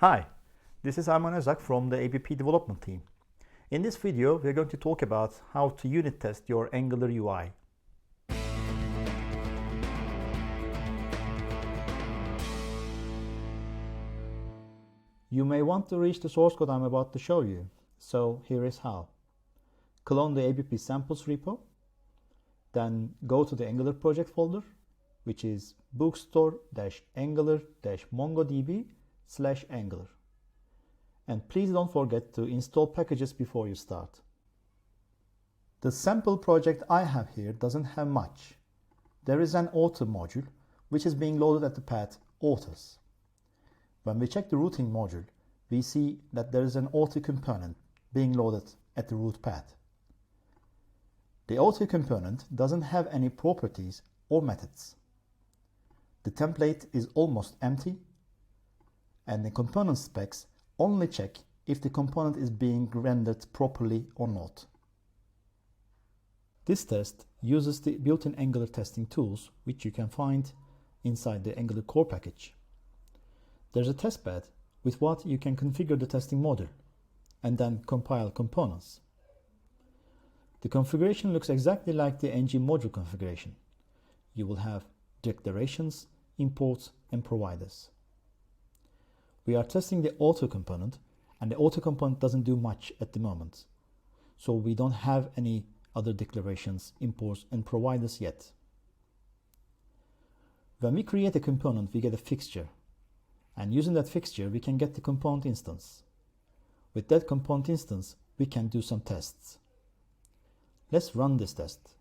Hi, this is Arman Özak from the ABP development team. In this video, we're going to talk about how to unit test your Angular UI. You may want to reach the source code I'm about to show you, so here is how. Clone the ABP samples repo, then go to the Angular project folder, which is bookstore-angular-mongodb/Angular. And please don't forget to install packages before you start. The sample project I have here doesn't have much. There is an auto module which is being loaded at the path autos. When we check the routing module, we see that there is an auto component being loaded at the root path. The auto component doesn't have any properties or methods. The template is almost empty, and the component specs only check if the component is being rendered properly or not. This test uses the built-in Angular testing tools, which you can find inside the Angular core package. There's a test bed with what you can configure the testing model and then compile components. The configuration looks exactly like the ng module configuration. You will have declarations, imports, and providers. We are testing the auto component, and the auto component doesn't do much at the moment. So we don't have any other declarations, imports, and providers yet. When we create a component, we get a fixture. And using that fixture, we can get the component instance. With that component instance, we can do some tests. Let's run this test.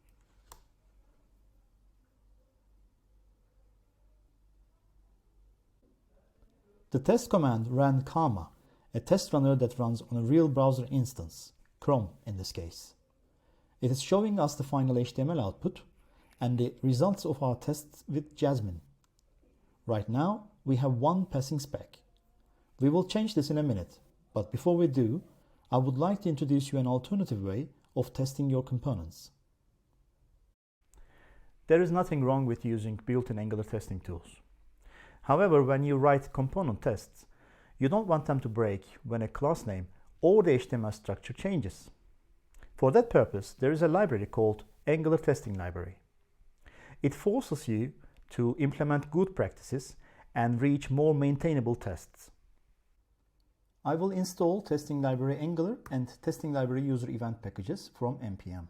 The test command ran Karma, a test runner that runs on a real browser instance, Chrome in this case. It is showing us the final HTML output and the results of our tests with Jasmine. Right now, we have one passing spec. We will change this in a minute, but before we do, I would like to introduce you an alternative way of testing your components. There is nothing wrong with using built-in Angular testing tools. However, when you write component tests, you don't want them to break when a class name or the HTML structure changes. For that purpose, there is a library called Angular Testing Library. It forces you to implement good practices and reach more maintainable tests. I will install Testing Library Angular and Testing Library User Event packages from npm.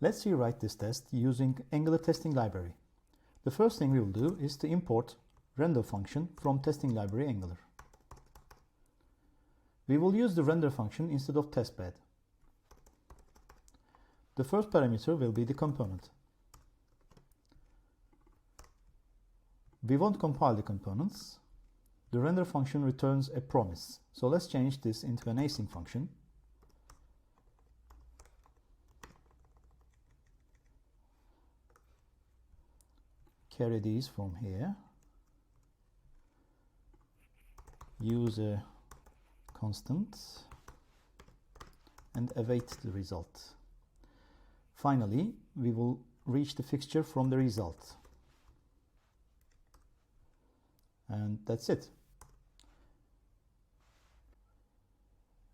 Let's rewrite this test using Angular Testing Library. The first thing we will do is to import render function from Testing Library Angular. We will use the render function instead of testbed. The first parameter will be the component. We won't compile the components. The render function returns a promise. So let's change this into an async function. Carry these from here. Use a constant and await the result. Finally, we will reach the fixture from the result. And that's it.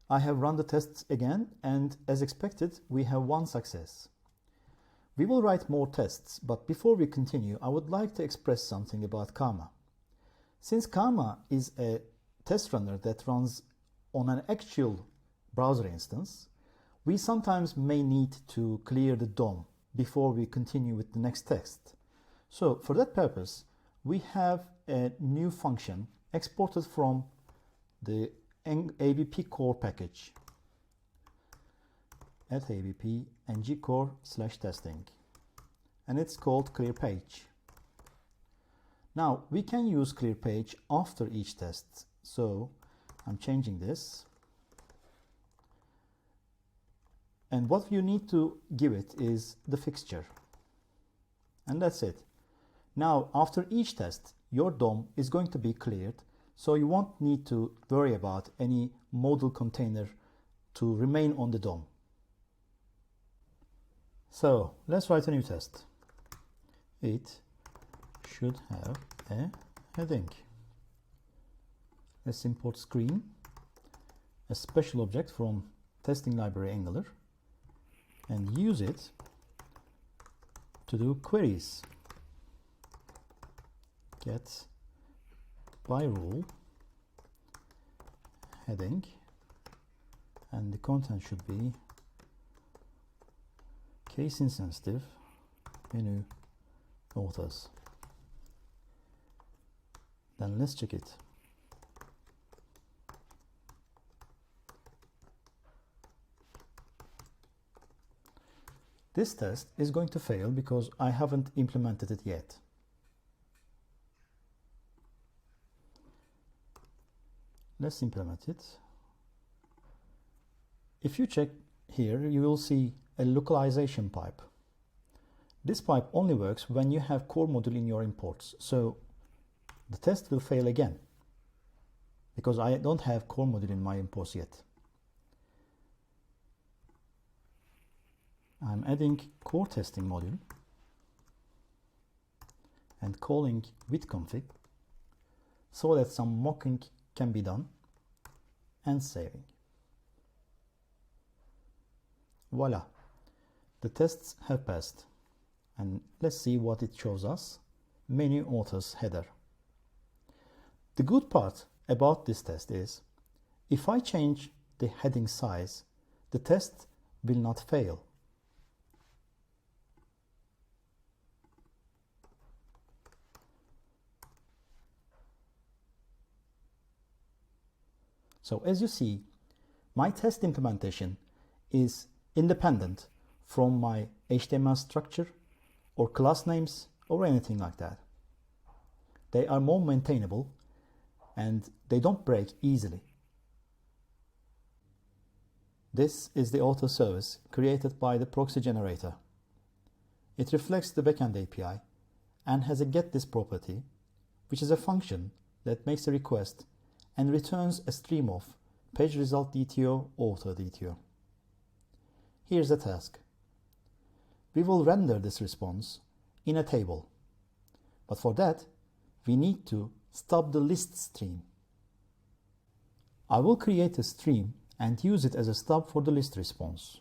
I have run the tests again, and as expected, we have one success. We will write more tests, but before we continue, I would like to express something about Karma. Since Karma is a test runner that runs on an actual browser instance, we sometimes may need to clear the DOM before we continue with the next test. So for that purpose, we have a new function exported from the ABP core package at abp ng-core/testing, and it's called clearPage. Now we can use clearPage after each test, so I'm changing this, and what you need to give it is the fixture, and that's it. Now after each test, your DOM is going to be cleared, so you won't need to worry about any module container to remain on the DOM. So let's write a new test. It should have a heading. Let's import screen, a special object from testing library Angular, and use it to do queries. Get by rule heading, and the content should be case insensitive menu authors. Then let's check it. This test is going to fail because I haven't implemented it yet. Let's implement it. If you check here, you will see a localization pipe. This pipe only works when you have core module in your imports, so the test will fail again because I don't have core module in my imports yet. I'm adding core testing module and calling with config so that some mocking can be done and saving. Voila, the tests have passed, and let's see what it shows us. Menu authors header. The good part about this test is if I change the heading size, the test will not fail. So as you see, my test implementation is independent from my HTML structure or class names or anything like that. They are more maintainable and they don't break easily. This is the AutoService created by the proxy generator. It reflects the backend API and has a getThis property, which is a function that makes a request and returns a stream of page result DTO, author DTO. Here's the task. We will render this response in a table, but for that we need to stop the ListStream. I will create a stream and use it as a stub for the list response.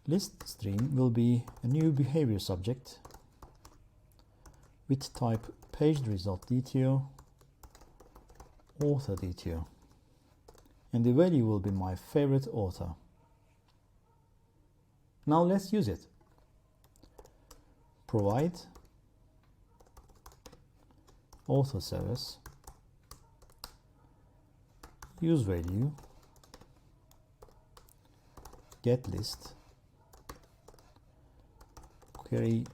ListStream will be a new behavior subject with type page result DTO, author DTO, and the value will be my favorite author. Now let's use it. Provide AutoService use value get list query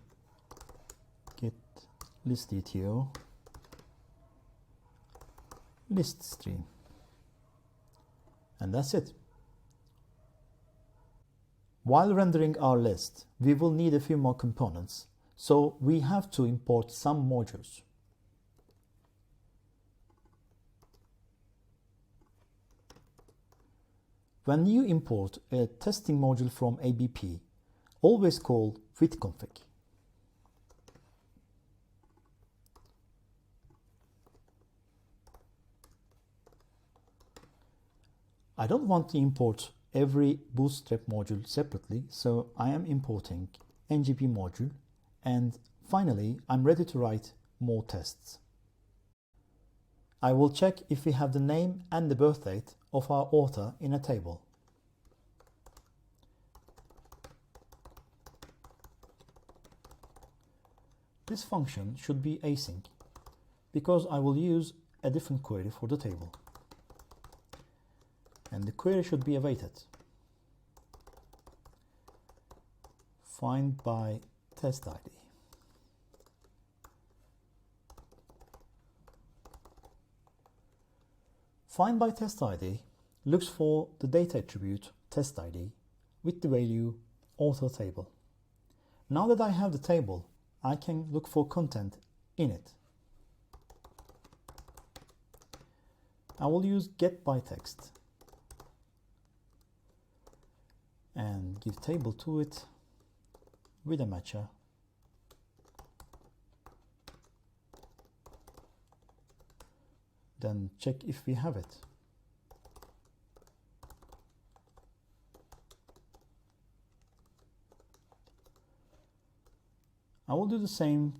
get list DTO ListStream, and that's it. While rendering our list, we will need a few more components, so we have to import some modules. When you import a testing module from ABP, always call with config. I don't want to import every Bootstrap module separately, so I am importing ngp module, and finally I'm ready to write more tests. I will check if we have the name and the birth date of our author in a table. This function should be async because I will use a different query for the table. And the query should be awaited. Find by test ID. Find by test ID looks for the data attribute test ID with the value author table. Now that I have the table, I can look for content in it. I will use get by text and give table to it with a matcher. Then check if we have it. I will do the same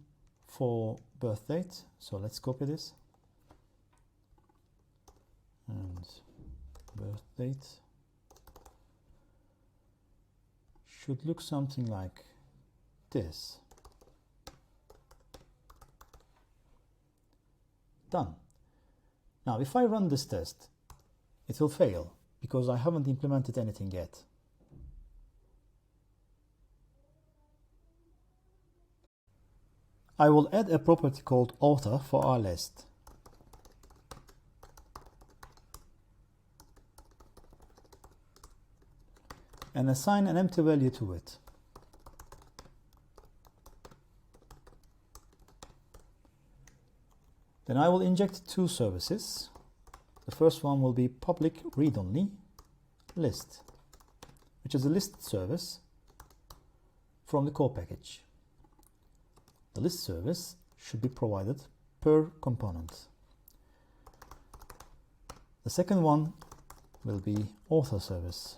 for birth date. So let's copy this. And birth date should look something like this. Done. Now, if I run this test, it will fail because I haven't implemented anything yet. I will add a property called author for our list. And assign an empty value to it. Then I will inject two services. The first one will be public read-only list, which is a list service from the core package. The list service should be provided per component. The second one will be author service.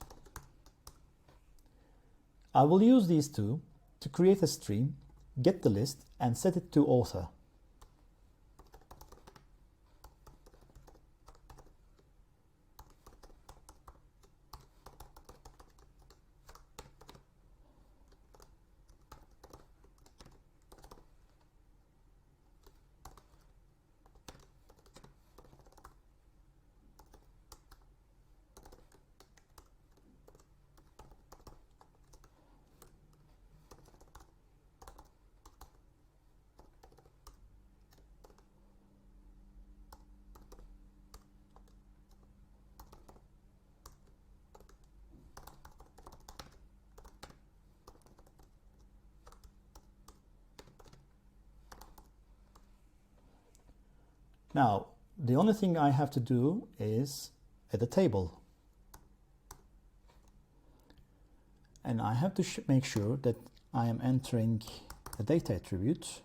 I will use these two to create a stream, get the list, and set it to author. Now, the only thing I have to do is add a table. And I have to make sure that I am entering a data attribute,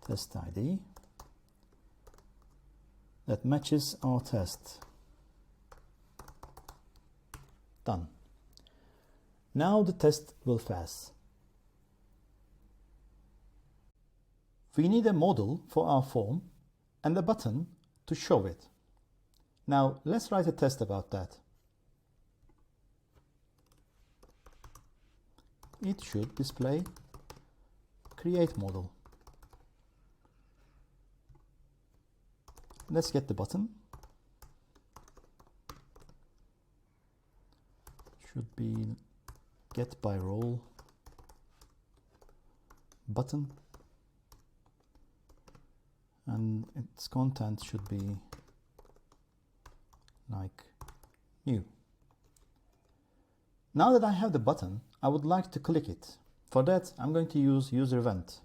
test ID, that matches our test. Done. Now the test will pass. We need a model for our form and a button to show it. Now let's write a test about that. It should display create model. Let's get the button. Should be get by role button. And its content should be like new. Now that I have the button, I would like to click it. For that, I'm going to use user event.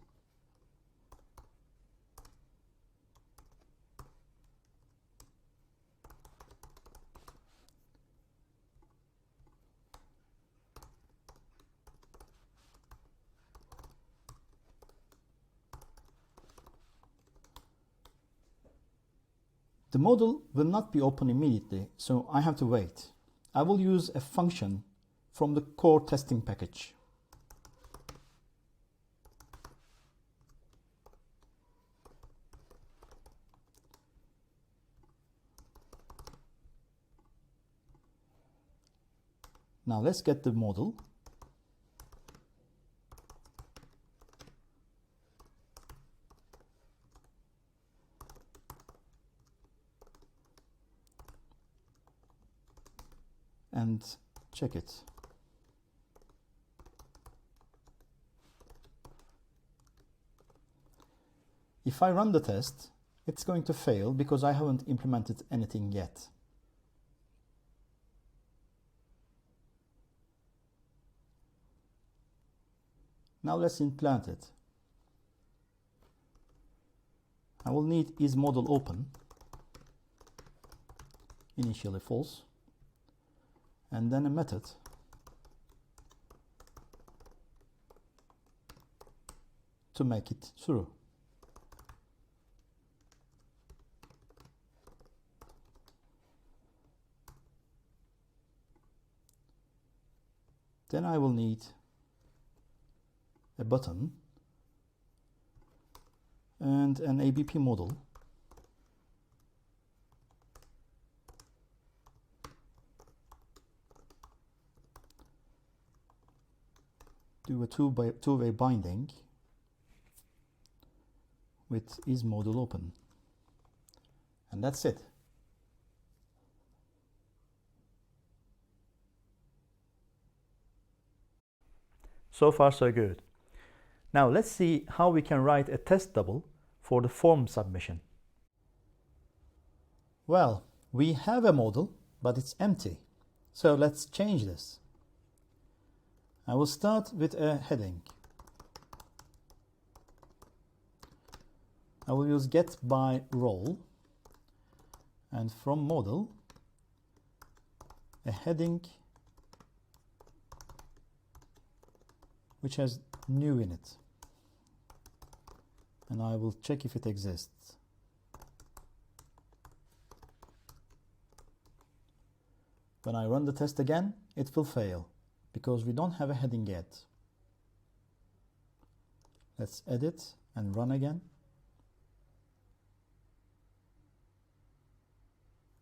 The model will not be open immediately, so I have to wait. I will use a function from the core testing package. Now let's get the model. And check it. If I run the test, it's going to fail because I haven't implemented anything yet. Now let's implant it. I will need isModel open. initially false, and then a method to make it true. Then I will need a button and an ABP model do a two-way binding with is model open, and that's it. So far so good. Now let's see how we can write a test double for the form submission. Well, we have a model, but it's empty. So let's change this. I will start with a heading. I will use get by role, and from model, a heading which has new in it, and I will check if it exists. When I run the test again, it will fail because we don't have a heading yet. Let's edit and run again.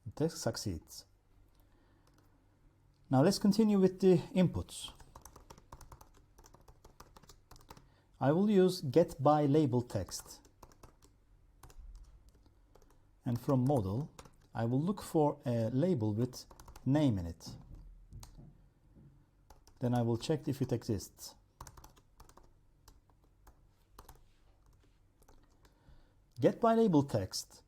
The test succeeds. Now let's continue with the inputs. I will use get by label text, and from model I will look for a label with name in it. Then I will check if it exists. Get by label text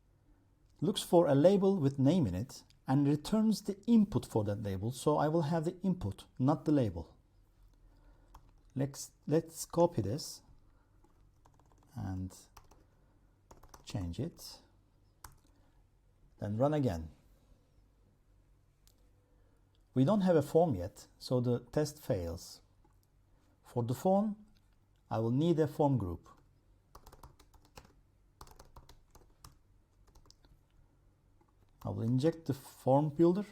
looks for a label with name in it and returns the input for that label, so I will have the input, not the label. Let's copy this and change it, then run again. We don't have a form yet, so the test fails. For the form, I will need a form group. I will inject the form builder.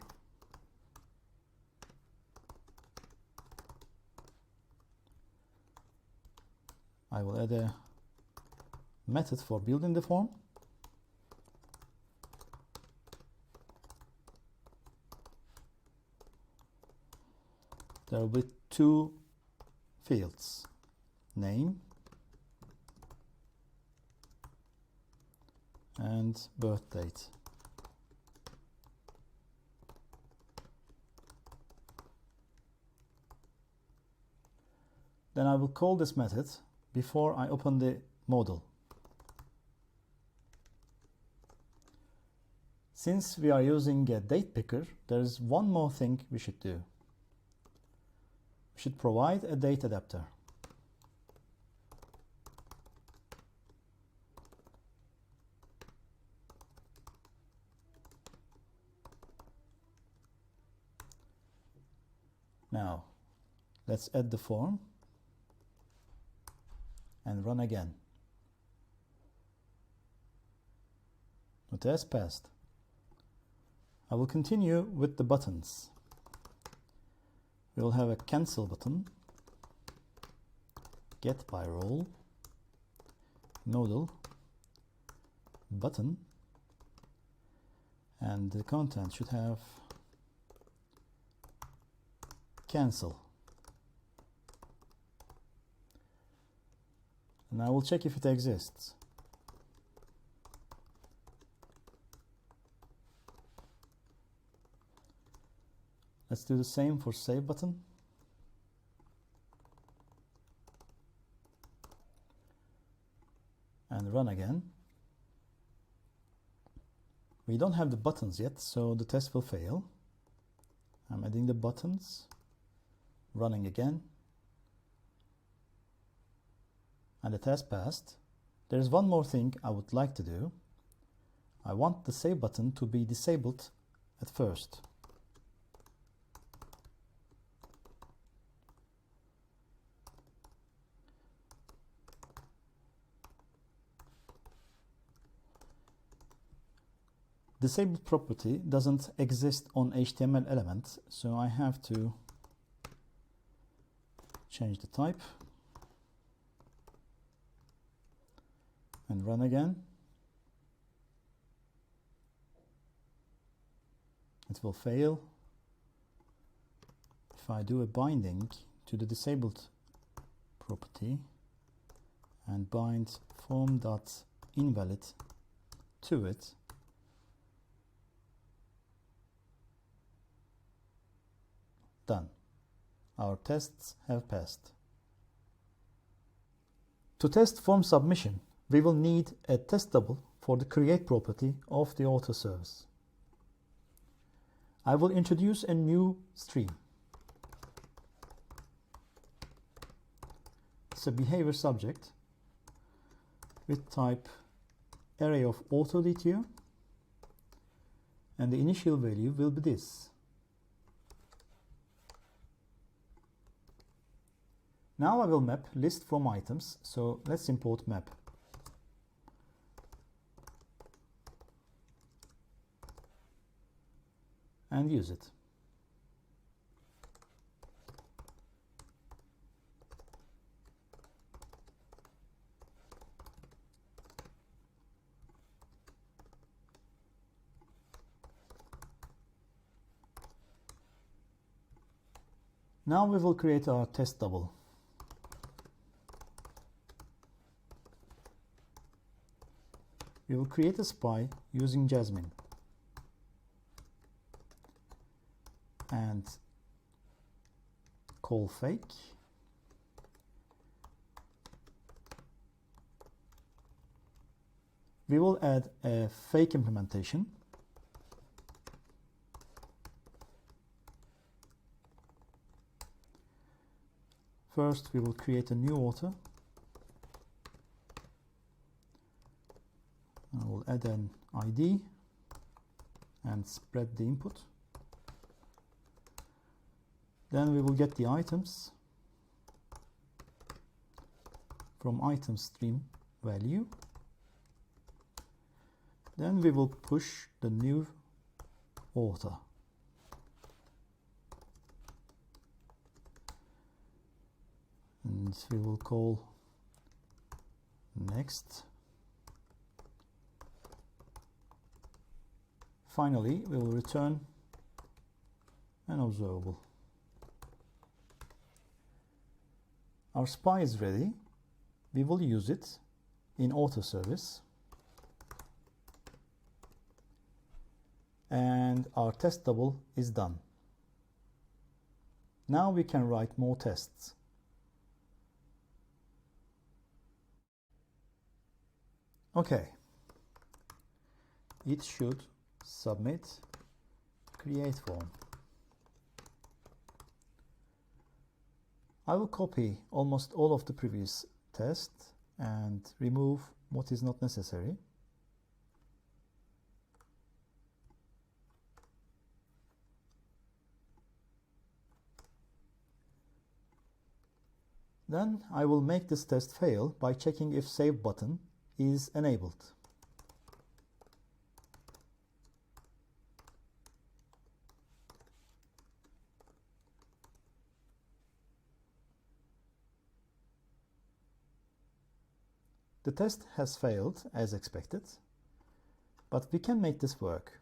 I will add a method for building the form. There will be two fields, name and birth date. Then I will call this method before I open the model. Since we are using a date picker, there is one more thing we should do. We should provide a date adapter. Now, let's add the form and run again. The test passed. I will continue with the buttons. We will have a cancel button, get by role, model, button, and the content should have cancel. And I will check if it exists. Let's do the same for save button. And run again. We don't have the buttons yet, so the test will fail. I'm adding the buttons, running again, and the test passed. There's one more thing I would like to do. I want the save button to be disabled at first. Disabled property doesn't exist on HTML element, so I have to change the type and run again. It will fail. If I do a binding to the disabled property and bind form.invalid to it, done. Our tests have passed. To test form submission, we will need a testable for the create property of the AutoService. I will introduce a new stream. It's a behavior subject with type array of AutoDTO, and the initial value will be this. Now I will map list from items, so let's import map. And use it. Now we will create our test double. We will create a spy using Jasmine and call fake. We will add a fake implementation. First, we will create a new author. I will add an ID and spread the input. Then we will get the items from item stream value. Then we will push the new author. And we will call next. Finally, we will return an observable. Our spy is ready. We will use it in AutoService. And our test double is done. Now we can write more tests. Okay. It should submit create form. I will copy almost all of the previous tests and remove what is not necessary. Then I will make this test fail by checking if save button is enabled. The test has failed as expected, but we can make this work.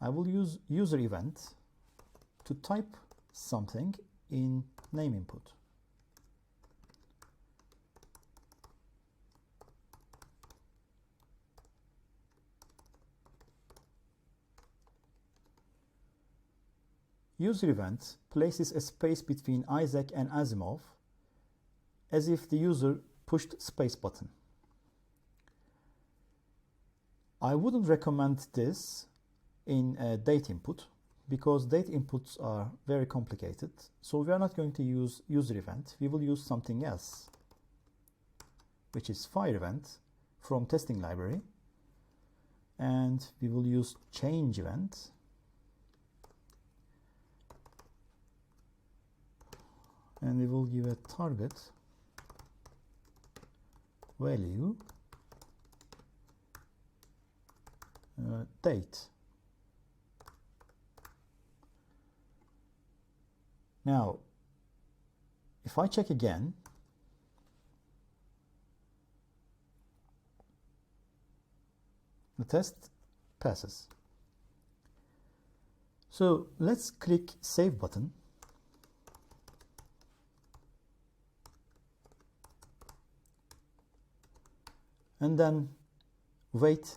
I will use user event to type something in name input. User event places a space between Isaac and Asimov as if the user pushed space button. I wouldn't recommend this in a date input because date inputs are very complicated. So we are not going to use user event. We will use something else, which is fire event from testing library. and we will use change event. And we will give a target value date. Now, if I check again, the test passes. So let's click Save button. And then wait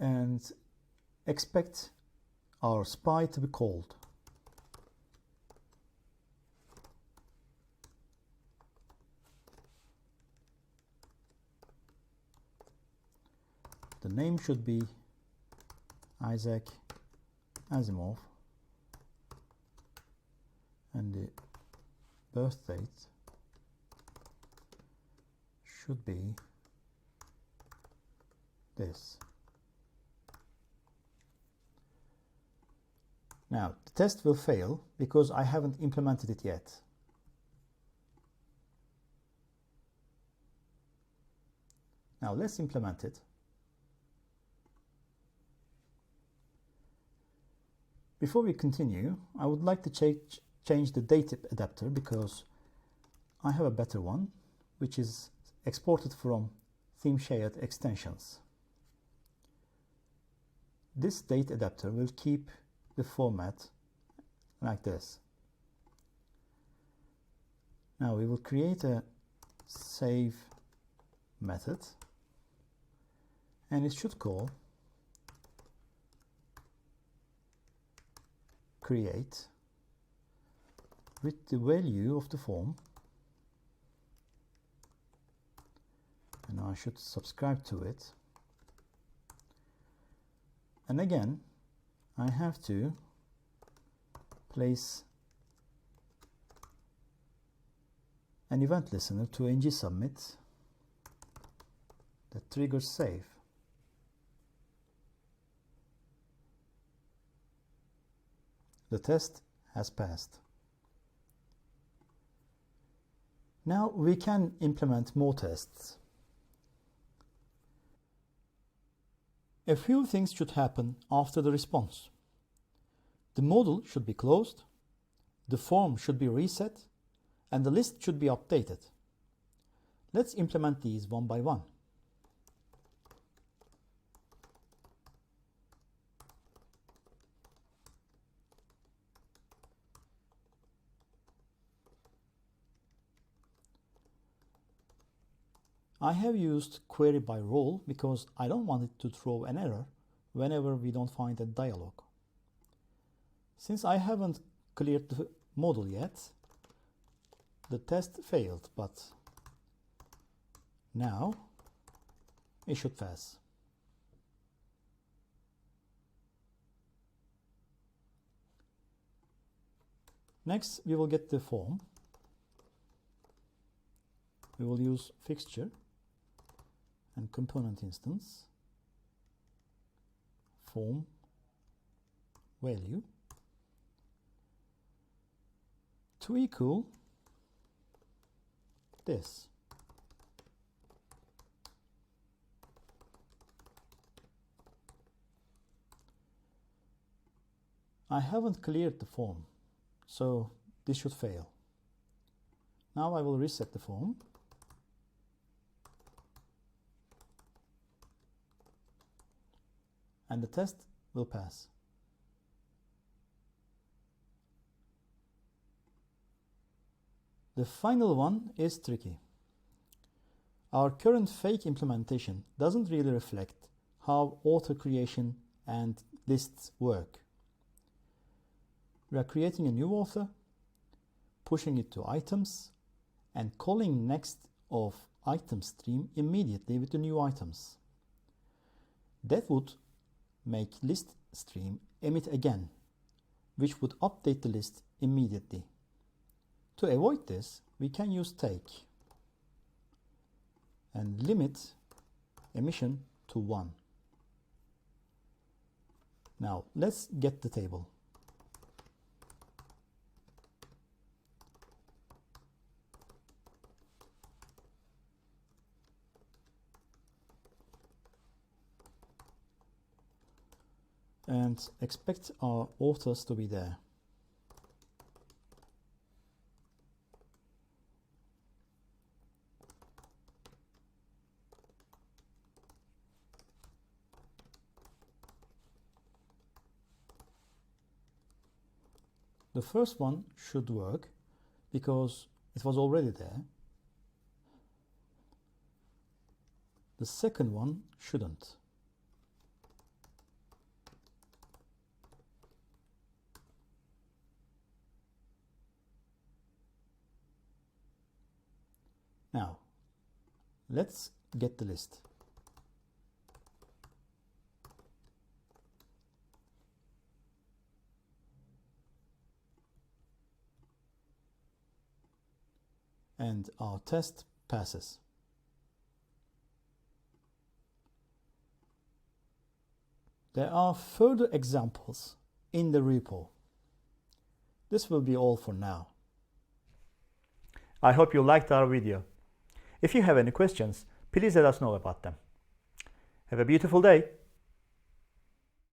and expect our spy to be called. The name should be Isaac Asimov, and the birth date should be this. Now, the test will fail because I haven't implemented it yet. Now, let's implement it. Before we continue, I would like to change the date adapter because I have a better one, which is exported from theme shared extensions. This date adapter will keep the format like this. Now we will create a save method, and it should call create with the value of the form, and I should subscribe to it. And again, I have to place an event listener to ng submit that triggers save. The test has passed. Now we can implement more tests. A few things should happen after the response. The model should be closed, the form should be reset, and the list should be updated. Let's implement these one by one. I have used query by role because I don't want it to throw an error whenever we don't find a dialog. Since I haven't cleared the model yet, the test failed, but now it should pass. Next, we will get the form. We will use fixture and component instance, form value to equal this. I haven't cleared the form, so this should fail. Now I will reset the form. And the test will pass. The final one is tricky. Our current fake implementation doesn't really reflect how author creation and lists work. We are creating a new author, pushing it to items, and calling next of item stream immediately with the new items. That would make ListStream emit again, which would update the list immediately. To avoid this, we can use take and limit emission to 1. Now let's get the table. And expect our authors to be there. The first one should work because it was already there. The second one shouldn't. Now, let's get the list. And our test passes. There are further examples in the repo. This will be all for now. I hope you liked our video. If you have any questions, please let us know about them. Have a beautiful day.